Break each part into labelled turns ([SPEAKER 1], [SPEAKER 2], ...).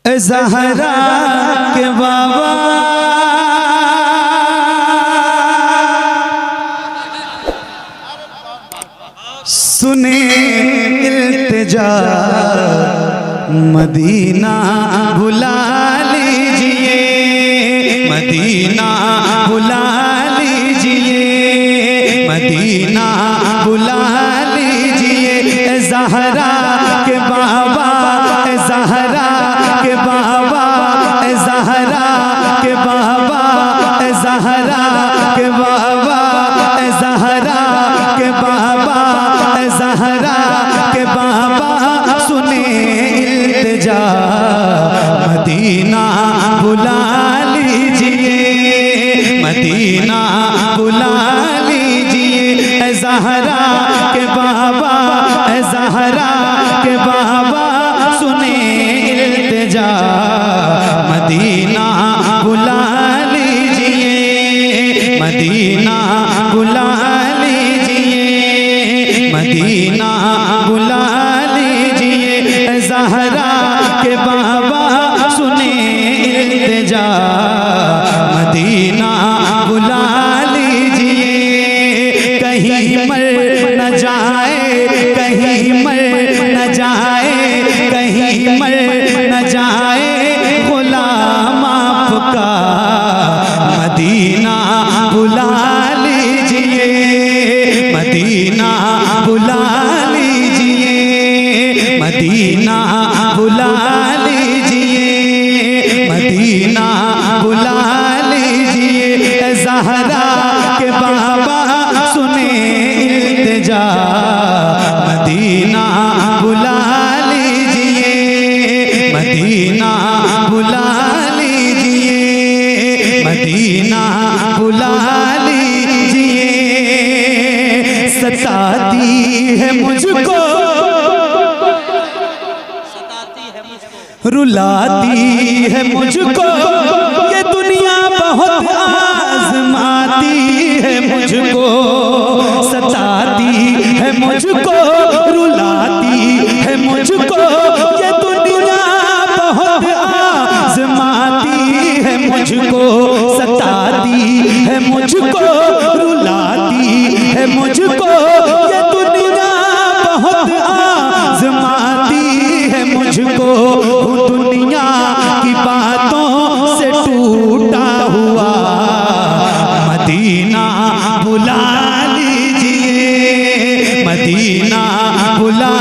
[SPEAKER 1] ज़हरा के बाबा सुने इल्तिजा, मदीना बुला लीजिए, मदीना बुला लीजिए, मदीना बुला लीजिए। ज़हरा के बाबा, ज़हरा के बाबा, ज़हरा के बाबा, ज़हरा के बाबा, ज़हरा के बाबा, ज़हरा के बाबा सुने इल्तिजा, मदीना बुला लीजिए, मदीना बुला लीजिए। ज़हरा के बाबा, ज़हरा के बाबा सुने इल्तिजा, मदीना बुला लीजिए, मदीना बुला लीजिए, मदीना बुला लीजिए। ज़हरा के बाबा सुने इल्तिजा, मदीना बुला लीजिए। कहीं मर न जाए, कहीं मर न जाए, कहीं मर न जाए गुलाम आपका, मदीना बुला लीजिए, मदीना बुला लीजिए, मदीना बुला लीजिए, मदीना बुला लीजिए। ज़हरा के बाबा सुने इल्तिजा, मदीना बुला लीजिए, मदीना बुला लीजिए, मदीना बुला लीजिए। सताती है मुझको, रुलाती है मुझको ये दुनिया, बहुत आज़माती है मुझको, सताती है मुझको, रुलाती है मुझको ये दुनिया, बहुत आज़माती है मुझको, सताती है मुझको, रुलाती है मुझको ये दुनिया, बहुत आज़माती है मुझको। दुनिया की बातों से टूटा हुआ, मदीना बुला लीजिए, मदीना बुला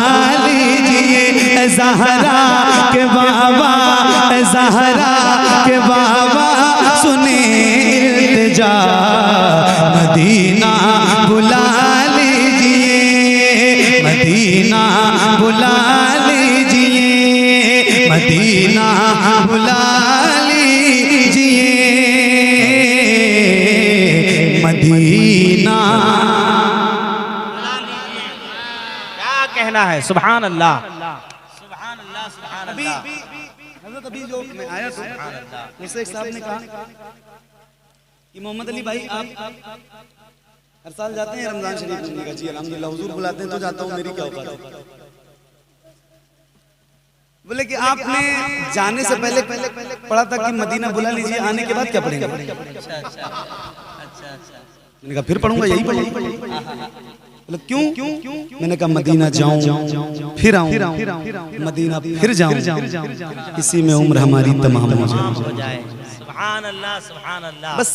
[SPEAKER 1] लीजिए। ज़हरा के बाबा, ज़हरा के बाबा सुने इल्तिजा, मदीना बुला लीजिए, मदीना बुला लीजिए, मदीना बुला लीजिए, मदीना।
[SPEAKER 2] क्या कहना है? सुभान अल्लाह, सुभान अल्लाह, सुभान अल्लाह।
[SPEAKER 1] अभी जो मैं आया था मुझसे एक साहब ने कहा कि मोहम्मद अली भाई आप हर साल जाते हैं रमजान शरीफ घूमने का? जी अल्हम्दुलिल्लाह, हुजूर बुलाते हैं तो जाता हूँ, मेरी क्या औकात है। बोले कि आपने जाने से पहले पढ़ा था कि मदीना बुला लीजिए, आने के बाद क्या पढ़ेंगे?
[SPEAKER 2] अच्छा अच्छा अच्छा अच्छा।
[SPEAKER 1] मैंने कहा फिर पढ़ूंगा, यही पढ़ूंगा। बोले क्यों? मैंने कहा मदीना जाऊं फिर आऊं, मदीना फिर जाऊं, इसी में उम्र हमारी तमाम हो जाए।
[SPEAKER 2] सुभान अल्लाह, सुभान अल्लाह।
[SPEAKER 1] बस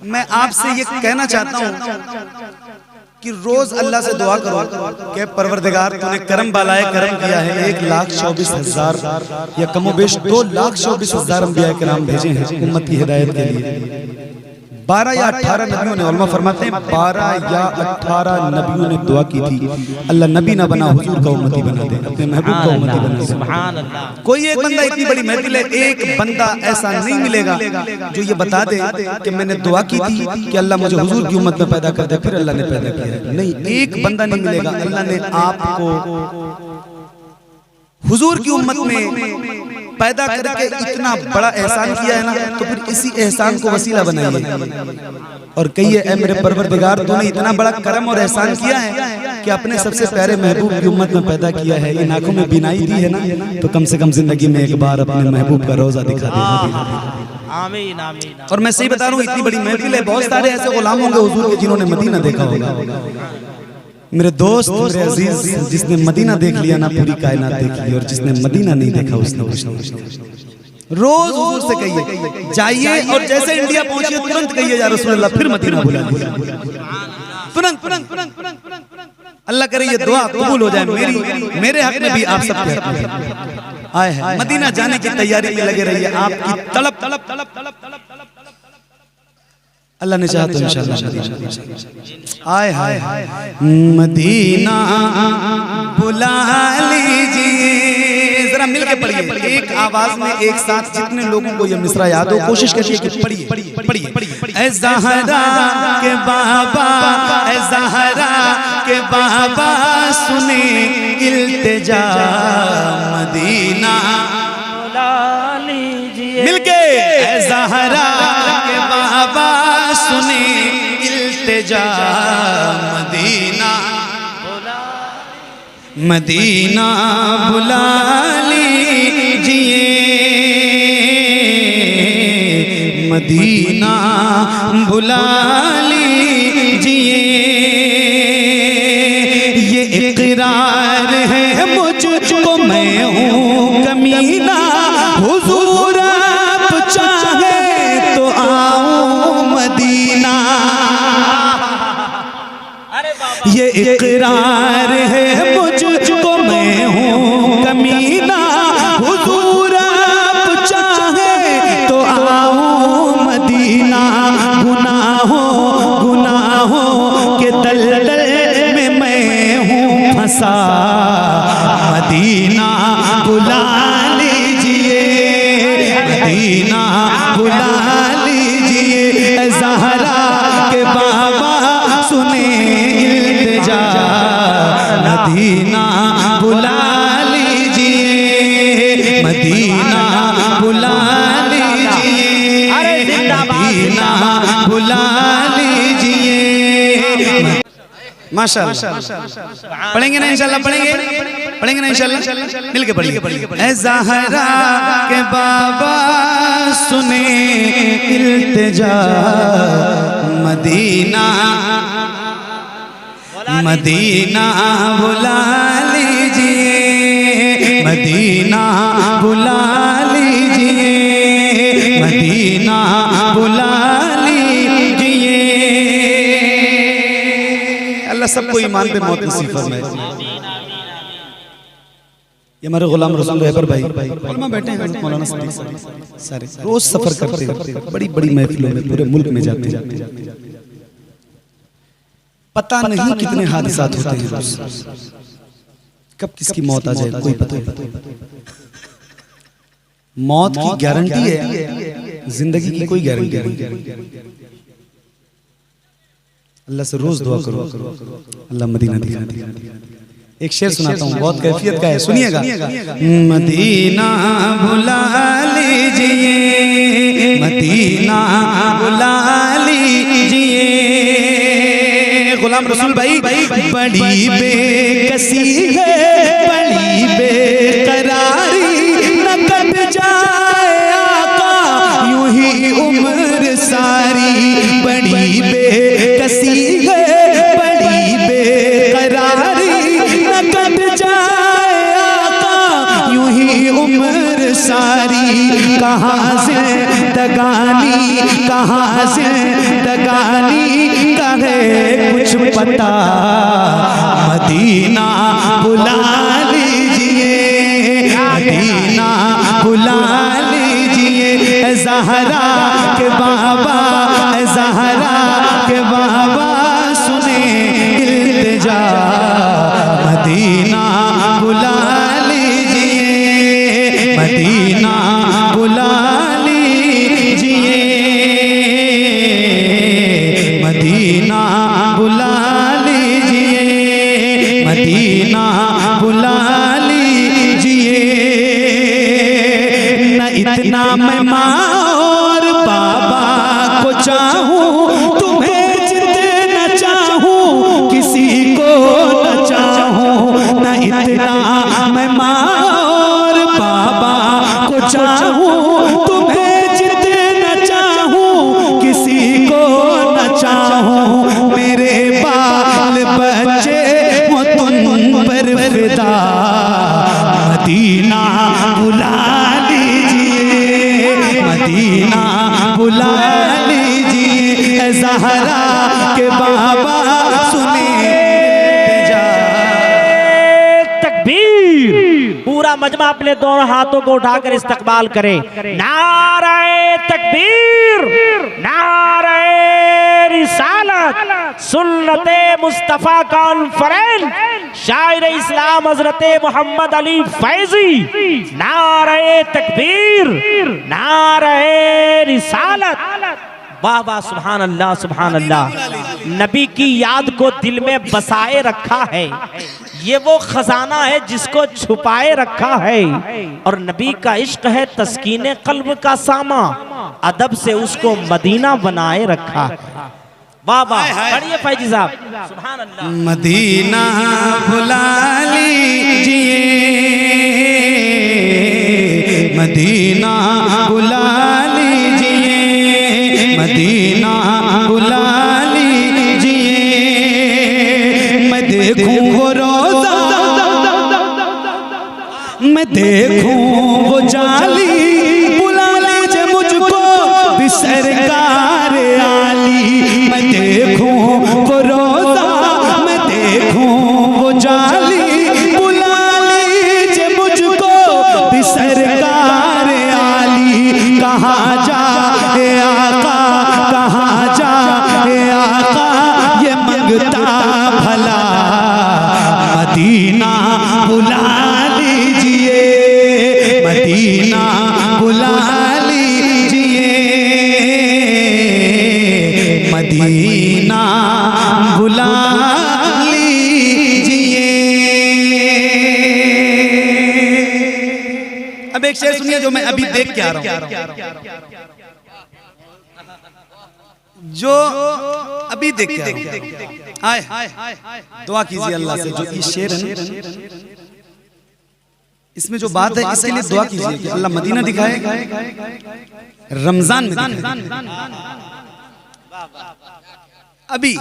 [SPEAKER 1] मैं आपसे ये कहना चाहता हूँ कि रोज अल्लाह से दुआ करो कि परवरदिगार तूने करम बालाए करम किया है, 1,24,000 या कमोबेश 2,24,000 अंबिया किराम भेजे हैं उम्मत की हिदायत के लिए। 12 या 18 नबियों ने, उलमा फरमाते हैं 12 या 18 नबियों ने दुआ की थी, अल्लाह नबी ना बना हुजूर का उम्मती बना दे, अपने महबूब का उम्मती बना दे।
[SPEAKER 2] सुभान अल्लाह।
[SPEAKER 1] कोई एक बंदा, इतनी बड़ी महफिल है, एक बंदा ऐसा नहीं मिलेगा जो ये बता दे कि मैंने दुआ की थी कि अल्लाह मुझे हुजूर की उम्मत में पैदा कर दे, फिर अल्लाह ने पैदा किया। नहीं, एक बंदा नहीं मिलेगा। अल्लाह ने आपको हुजूर की उम्मत में पैदा करके इतना बड़ा एहसान किया है ना, तो फिर इसी एहसान को वसीला बनाइए और कहिए ऐ मेरे परवरदिगार तूने इतना बड़ा करम और एहसान किया है कि अपने सबसे प्यारे महबूब की उम्मत में पैदा किया है। इन आंखों में बीनाई दी है ना, तो कम से कम जिंदगी में एक बार अपने महबूब का रोजा दिखा दे।
[SPEAKER 2] आमीन आमीन।
[SPEAKER 1] और मैं सही बता रहा हूँ, इतनी बड़ी महफिल है, बहुत सारे ऐसे गुलाम होंगे हुजूर के जिन्होंने मदीना देखा होगा। मेरे दोस्त, मेरे अजीज, जिसने मदीना देख लिया ना पूरी कायनात देख ली, और जिसने मदीना नहीं देखा उसने कुछ नहीं। रोज हुजूर से कहिए जाइए, और जैसे इंडिया पहुंचिए तुरंत कहिए या रसूल अल्लाह, फिर मदीना बुला लीजिए तुरंत। अल्लाह करे ये दुआ कबूल हो जाए मेरे हक में भी, आप सबके हक में आए हैं। मदीना जाने की तैयारी में लगे रहिए, आपकी तड़प अल्लाह ने चाहा तो इंशाअल्लाह आए हाय मदीना बुला लीजिए। जरा मिलके पढ़िए, एक आवाज में एक साथ, जितने लोगों को ये मिसरा याद हो कोशिश करिए कि पढ़िए। ऐ ज़हरा के बाबा, ऐ ज़हरा के बाबा सुने इल्तिजा मदीना बुला लीजिए। मिलके ऐ ज़हरा के बाबा सुने इल्तिजा मदीना मदीना बुला लीजिए, मदीना बुला लीजिए। ये इकरार है मुझको मैं हूँ कमीना, हुजूर आप चाहे तो आओ मदीना। ये इकरार है मुझको मैं हूँ कमीना, हुजूर आप चाहे तो आओ मदीना। गुनाहों के दलदल में मैं हूँ फंसा, मदीना बुला लीजिए, मदीना बुला लीजिए। ज़हरा के बाबा सुने इल्तिजा मदीना बुला लीजिए, मदीना बुला लीजिए, मदीना बुला लीजिए। माशाअल्लाह पढ़ेंगे ना इंशाअल्लाह, पढ़ेंगे ना इंशाअल्लाह, मिलके पढ़िए। ऐ ज़हरा के बाबा सुने इल्तिजा मदीना मदीना बुला लीजिए, मदीना बुला लीजिए, मदीना बुला लीजिए। अल्लाह सबको ईमान पे मौत नसीब फरमाए। ये हमारे गुलाम रसूल रहबर भाई उलमा बैठे हैं, मौलाना सिद्दीक सारे रोज सफर करते हैं, बड़ी बड़ी महफिलों में पूरे मुल्क में जाते हैं। पता नहीं कितने हादसात होते हैं, कब किसकी मौत आ जाए कोई पता नहीं। मौत की गारंटी है, जिंदगी की कोई गारंटी नहीं। अल्लाह से रोज दुआ करो अल्लाह मदीना दिखा दे। एक शेर सुनाता हूँ, बहुत कैफियत का है, सुनिएगा। मदीना बुला लीजिए, मदीना बुला लीजिए। गुलाम रसूल भाई बड़ी बेकसी है, बड़ी बेकरारी, न कट जाए आका यूं ही उम्र सारी। बड़ी बेकसी है, बड़ी बेकरारी, न कट जाए आका यूं ही उम्र सारी। कहाँ से दगानी, कहाँ से दगानी कहे कुछ पता, मदीना बुला लीजिए, मदीना बुला लीजिए। ज़हरा के बाबा, ज़हरा के बाबा सुने इल्तिजा मदीना बुला लीजिए, मदीना बुला लीजिए, मदीना बुला लीजिए, मदीना बुला लीजिए। इतना मैं माँ और बाबा को चाहूं, तुम्हें जितना चाहूं किसी को न चाहूं। न इतना मैं माँ और बाबा को चाहूं, तुम्हें जितना चाहूं किसी को न चाहूं। मेरे बाल बच्चे वो तुम पर फिदा, मदीना बुला लीजिए, मदीना बुला लीजिए। ज़हरा के बाबा सुने
[SPEAKER 2] तकबीर। पूरा मजमा अपने दोनों हाथों को उठाकर इस्तकबाल करे। नारे तकबीर, नारे रिसालत, सुन्नते मुस्तफा कॉन्फ्रेंस, शायर इस्लाम हजरत मोहम्मद अली फैजी। नारे तकबीर, नारे रिसालत। वाह वाह, सुभान अल्लाह, सुभान अल्लाह। नबी की याद को दिल में बसाए रखा है, ये वो खजाना है जिसको छुपाए रखा है। और नबी का इश्क है तस्कीने कल्ब का सामा, अदब से उसको मदीना बनाए रखा है। वाह वाह, पढ़िए फैजी साहब, सुभान अल्लाह।
[SPEAKER 1] मदीना बुला लीजिए, मदीना बुला लीजिए, मदीना बुला लीजिए। मैं देखूं वो रोज़ा, मैं देखूं वो जाली, बुला लीजिए मुझको भी सरकार आली। मैं देखूं वो रोज़ा, मैं देखूं वो जाली, बुला लीजिए मुझको भी सरकार आली। कहाँ जाए आका, कहाँ जाए आका, ये मंगता भला, मदीना बुला लीजिए, मदीना बुला लीजिए, मदीना बुला लीजिए। अब एक शेर सुनिए जो मैं अभी देख के आ रहा हूं, जो अभी देख के आ रहा हूं। आए दुआ कीजिए अल्लाह से, जो ये शेर है ना, इसमें जो बात है इसके लिए दुआ कीजिए कि अल्लाह मदीना दिखाए, रमजान में दिखाए। अभी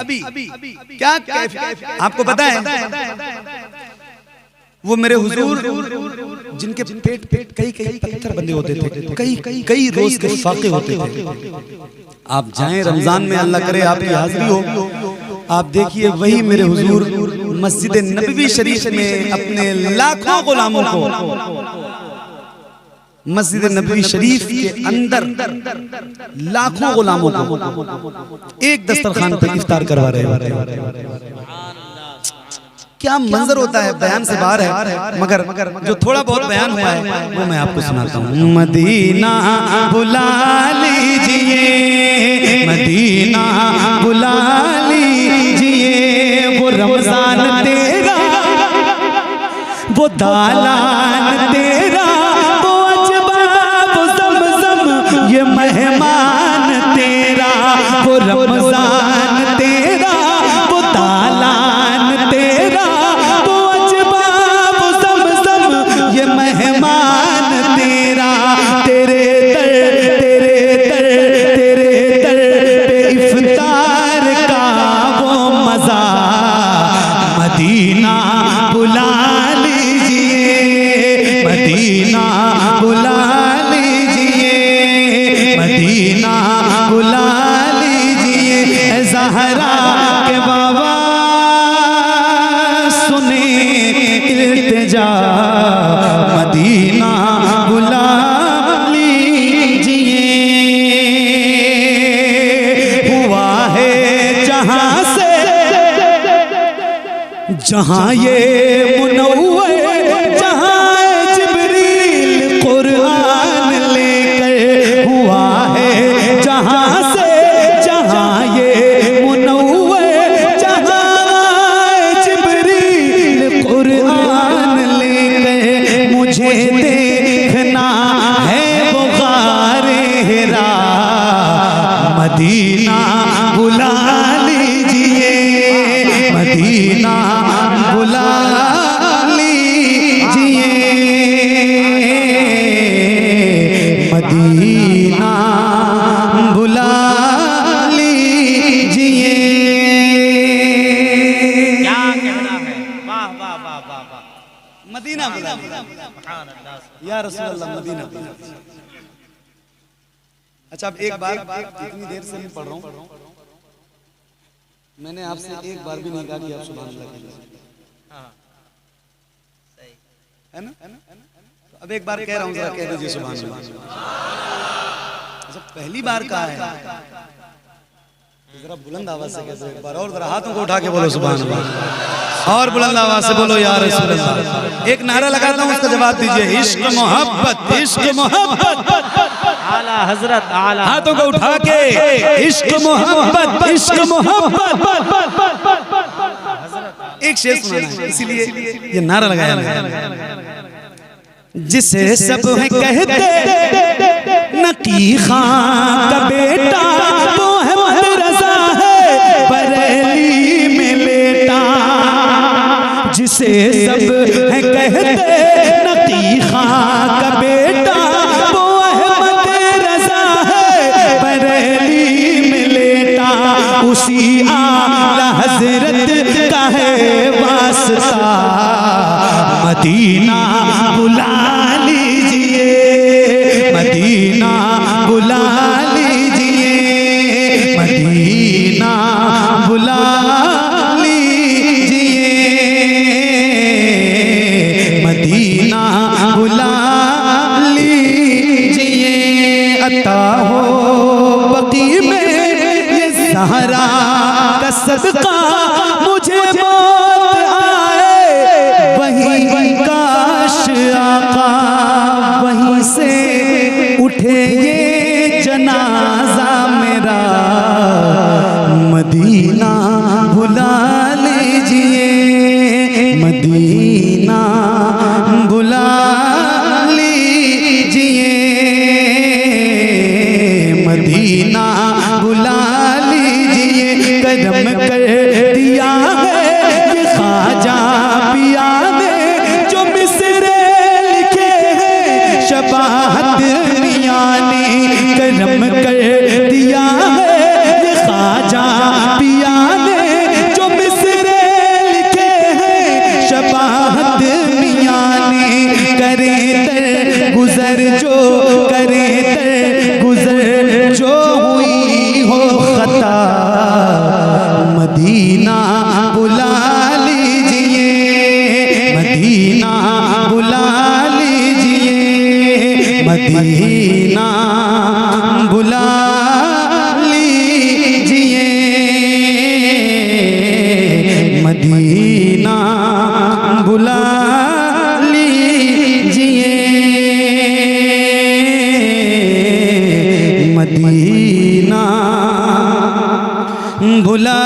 [SPEAKER 1] क्या आपको पता है, वो मेरे हुजूर जिनके पेट कई पत्थर बंधे होते थे, कई रोज के फाके होते थे। आप जाएं रमजान में, अल्लाह करे आपकी हाजिरी हो, आप देखिए वही मेरे हुजूर मस्जिद नबवी शरीफ में अपने लाखों गुलामों को, मस्जिद नबवी शरीफ के अंदर लाखों गुलामों को एक दस्तरखान पर इफ्तार करवा रहे हैं। क्या मंजर होता है, बयान से बाहर है, मगर जो थोड़ा बहुत बयान हुआ है वो मैं आपको सुनाता हूँ। मदीना बुला लीजिए, मदीना बुला लीजिए। वो रमजान तेरा, वो दालान तेरा, वो अजबा, वो ज़मज़म, ये मेहमान तेरा। वो रमजान तेरा, वो दालान तेरा, वो अजबा, वो ज़मज़म, ये मेहमान तेरा। तेरे दर, तेरे दर, तेरे दर पे इफ्तार का वो मज़ा, मदीना बुला लीजिए, मदीना बुला लीजिए, मदीना बुला लीजिए। ज़हरा के बाबा सुने इल्तिजा, मदीना बुला लीजिए। हुआ है जहां से, जहां ये मुनव्वर, जहां जिब्रील कुरान लेकर। हुआ है जहां से, जहां ये मुनव्वर, जहां जिब्रील कुरान लेकर। मुझे देखना है वो अच्छा, अब एक बार, इतनी देर से मैं पढ़ रहा हूँ, मैंने आपसे एक बार भी नहीं कहा कि आप सुभान अल्लाह कीजिए, है ना? तो अब एक बार कह रहा हूँ, जरा कह दीजिए सुभान अल्लाह। अच्छा, पहली बार कहा है, जरा बुलंद आवाज से कह दो एक बार, और जरा हाथों को उठा के बोलो सुभान अल्लाह, और बुलंद आवाज से बोलो या रसूल अल्लाह। एक नारा लगाता हूँ, उसका जवाब दीजिए, इश्क मोहब्बत, इश्क मोहब्बत।
[SPEAKER 2] आला हजरत, आला,
[SPEAKER 1] हाथों को उठा के, इश्क मोहब्बत, इश्क मोहब्बत। एक शेर सुनाना है, इसीलिए ये नारा लगाया है। जिसे सब है कहते नकी खां का बेटा, मोहम्मद रजा है बरेली में लेटा। जिसे सब है कहते नकी खां का बेटा, मोहम्मद रजा है बरेली में लेटा। उसी आला हजरत का है वास्ता, मदीना बुला लीजिए, मदीना बुला लीजिए, मदीना बुला लीजिए, मदीना बुला लीजिए। अता हो बकी में ये ज़हरा का सदका, मुझे मौत आए वहीं काश आका, वहीं से उठे ये जनाजा मेरा, मदीना बुला लीजिए, मदीना बुला लीजिए, मदीना बुला लीजिए। करम कर दिया है ये ख्वाजा पिया ने, जो मिसरे लिखे हैं शबाहत मियां ने। करम कर दिया है ये ख्वाजा पिया ने, जो मिसरे लिखे हैं शबाहत मियां ने। करे दर गुजर जो, करे दर गुजर जो हुई हो खता, मदीना बुला लीजिए, मदीना बुला लीजिए, मदीना बुला लीजिए, मदीना बुला लीजिए, मदीना बुला